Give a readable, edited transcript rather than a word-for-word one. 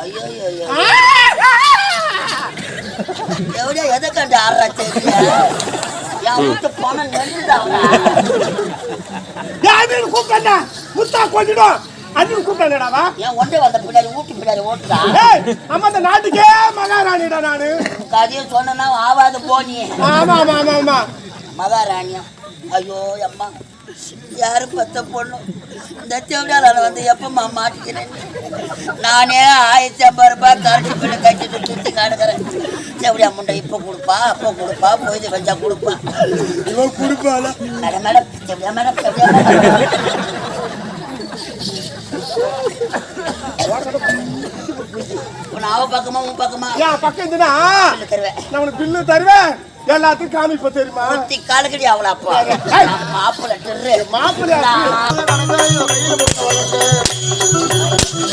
ஐயோ எவ்வளோ எதை கண்டு ஆறா தெரியல என் வீட்டு போன நெஞ்சுதான் கூப்பிட்டா முத்தா கொஞ்சிடும் அண்ணன் கூப்பிட்டாடாவா என் ஒன்றே வந்த பின்னாடி ஊட்டி பின்னாடி ஓட்டுடா அம்மா இந்த நாட்டுக்கே மகாராணிடா நானு கதையை சொன்னா ஆவாது போனி ஆமா ஆமா ஆமா ஆமா மகாராணியா ஐயோ அம்மா யாரு பத்த பொண்ணு இந்த செவிடால வந்து எப்பமா மாட்டிக்கிறேன் நானே 1050 ரூபாய் கரண்டி பிள்ளை கட்டிட்டு சுத்தி காடுக்கிறேன் செவிடியா முண்டை இப்போ கொடுப்பா அப்போ கொடுப்பா போய் வச்சா கொடுப்பா இவன் கொடுப்பாளா மேடம் மேடம் செவிடியா மேடம் செவிடியா மேடம் அவ பக்கமா உன் பக்கமா பக்கம் இருந்துனா தருவேன் நான் உனக்கு பில்லு தருவேன் எல்லாத்துக்கும் காமிப்ப தெரியுமா காலக்கடி அவள அப்பா மாப்பிள்ள மாப்பிள்ளை